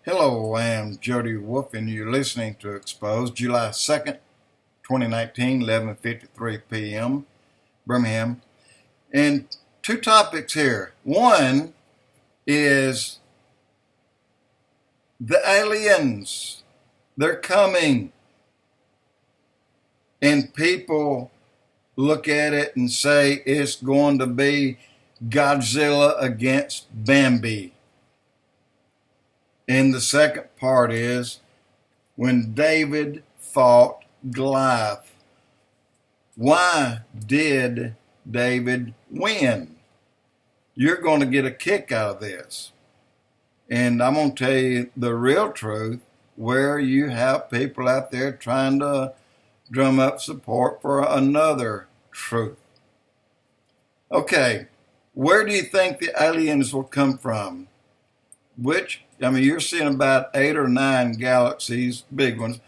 Hello, I'm Jody Wolf, and you're listening to Expoz, July 2nd, 2019, 11:53 p.m., Birmingham. And two topics here. One is the aliens. They're coming. And people look at it and say it's going to be Godzilla against Bambi. And the second part is when David fought Goliath. Why did David win? You're going to get a kick out of this. And I'm going to tell you the real truth, where you have people out there trying to drum up support for another truth. Okay, where do you think the aliens will come from? You're seeing about 8 or 9 galaxies, big ones.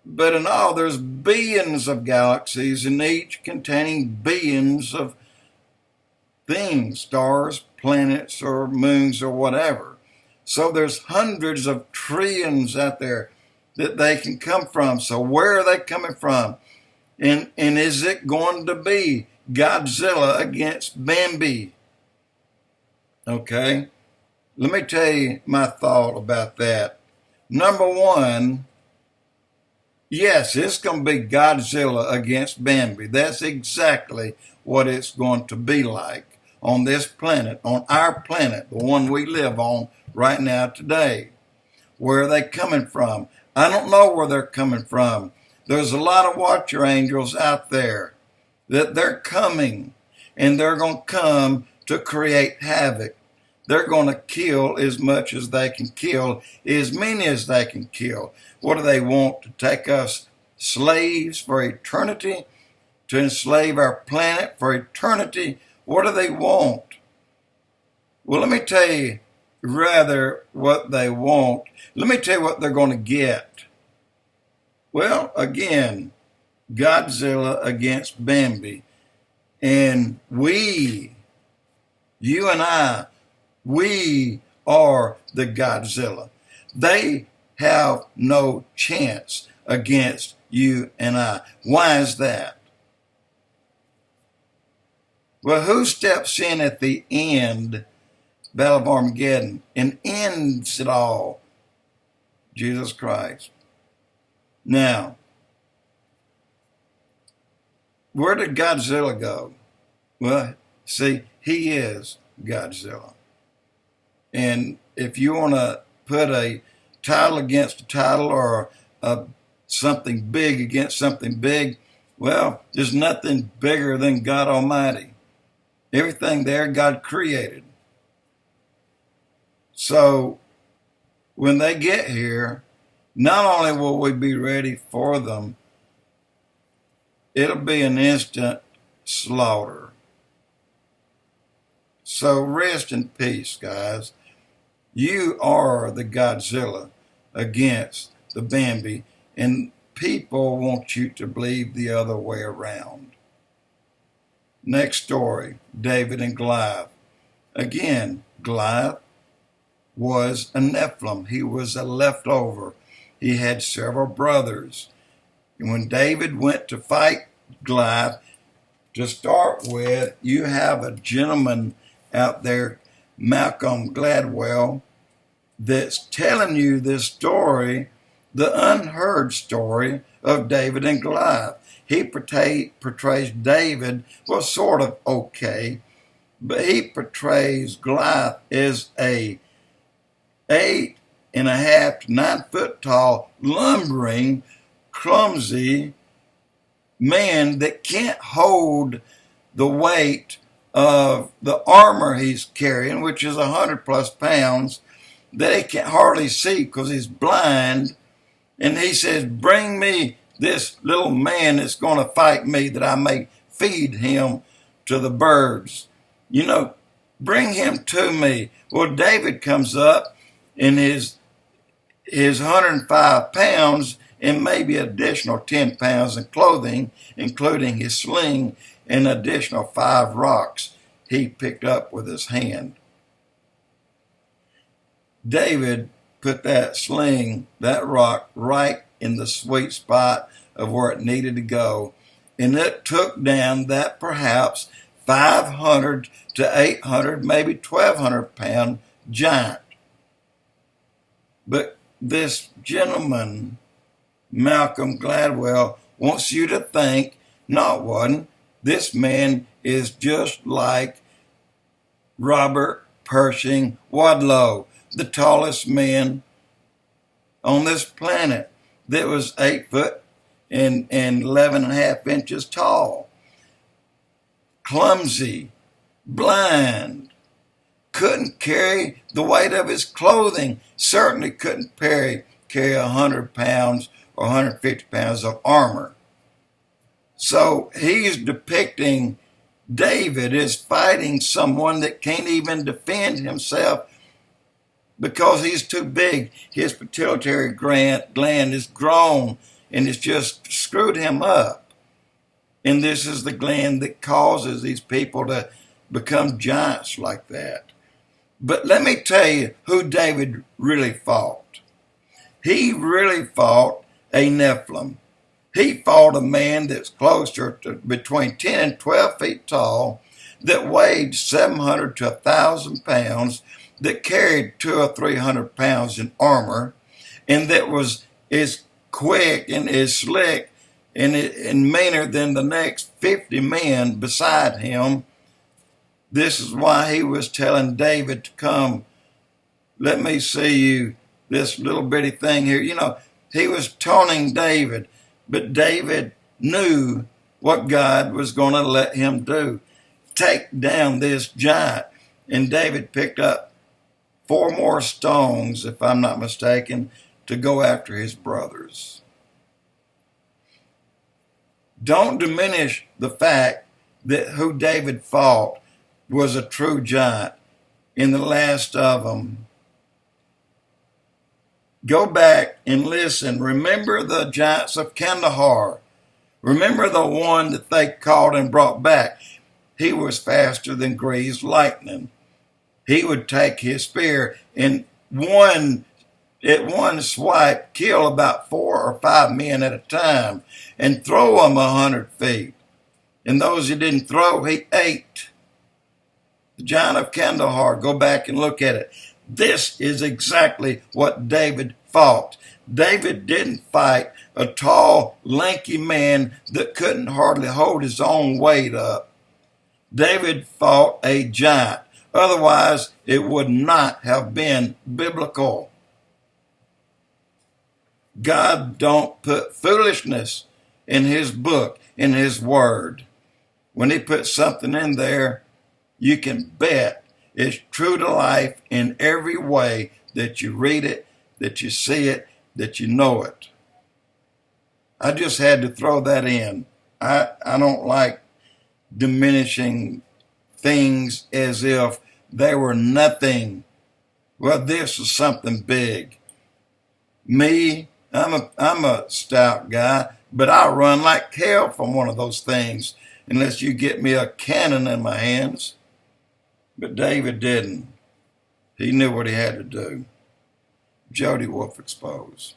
But in all, there's billions of galaxies, and each containing billions of things, stars, planets, or moons, or whatever. So there's hundreds of trillions out there that they can come from. So where are they coming from? And is it going to be Godzilla against Bambi? Okay. Let me tell you my thought about that. Number one, yes, it's going to be Godzilla against Bambi. That's exactly what it's going to be like on this planet, on our planet, the one we live on right now today. Where are they coming from? I don't know where they're coming from. There's a lot of watcher angels out there that they're coming, and they're going to come to create havoc. They're going to kill as much as they can kill, as many as they can kill. What do they want? To take us slaves for eternity? To enslave our planet for eternity? What do they want? Well, let me tell you rather what they want. Let me tell you what they're going to get. Well, again, Godzilla against Bambi. And you and I, we are the Godzilla. They have no chance against you and I. Why is that? Well, who steps in at the end, Battle of Armageddon, and ends it all? Jesus Christ. Now, where did Godzilla go? Well, see, he is Godzilla. And if you want to put a title against a title, or something big against something big, well, there's nothing bigger than God Almighty. Everything there God created. So when they get here, not only will we be ready for them, it'll be an instant slaughter. So rest in peace, guys. You are the Godzilla against the Bambi, and people want you to believe the other way around. Next story, David and Goliath. Again, Goliath was a Nephilim. He was a leftover. He had several brothers. And when David went to fight Goliath, to start with, you have a gentleman out there, Malcolm Gladwell, that's telling you this story, the unheard story of David and Goliath. He portrays David, well, sort of okay, but he portrays Goliath as a 8.5 to 9 foot tall, lumbering, clumsy man that can't hold the weight of the armor he's carrying, which is 100 plus pounds, that he can hardly see because he's blind. And he says, bring me this little man that's going to fight me, that I may feed him to the birds. Bring him to me. Well, David comes up in his 105 pounds and maybe additional 10 pounds in clothing, including his sling, and additional 5 rocks he picked up with his hand. David put that sling, that rock, right in the sweet spot of where it needed to go. And it took down that perhaps 500 to 800, maybe 1,200 pound giant. But this gentleman, Malcolm Gladwell, wants you to think, not one, this man is just like Robert Pershing Wadlow, the tallest man on this planet, that was 8 foot and 11 and a half inches tall. Clumsy, blind, couldn't carry the weight of his clothing, certainly couldn't carry 100 pounds or 150 pounds of armor. So he's depicting David as fighting someone that can't even defend himself because he's too big. His pituitary gland is grown and it's just screwed him up. And this is the gland that causes these people to become giants like that. But let me tell you who David really fought. He really fought a Nephilim. He fought a man that's closer to between 10 and 12 feet tall, that weighed 700 to 1,000 pounds, that carried 200 or 300 pounds in armor, and that was as quick and as slick and meaner than the next 50 men beside him. This is why he was telling David to come, let me see you, this little bitty thing here. You know, he was taunting David, but David knew what God was going to let him do. Take down this giant. And David picked up 4 more stones, if I'm not mistaken, to go after his brothers. Don't diminish the fact that who David fought was a true giant. In the last of them, go back and listen. Remember the giants of Kandahar. Remember the one that they caught and brought back. He was faster than greased lightning. He would take his spear and at one swipe kill about 4 or 5 men at a time and throw them 100 feet. And those he didn't throw, he ate. The giant of Kandahar, go back and look at it. This is exactly what David fought. David didn't fight a tall, lanky man that couldn't hardly hold his own weight up. David fought a giant. Otherwise, it would not have been biblical. God don't put foolishness in his book, in his word. When he puts something in there, you can bet it's true to life in every way that you read it, that you see it, that you know it. I just had to throw that in. I don't like diminishing things as if they were nothing. Well, this is something big. Me, I'm a stout guy, but I run like hell from one of those things unless you get me a cannon in my hands. But David didn't. He knew what he had to do. Jody Wolf Expoz.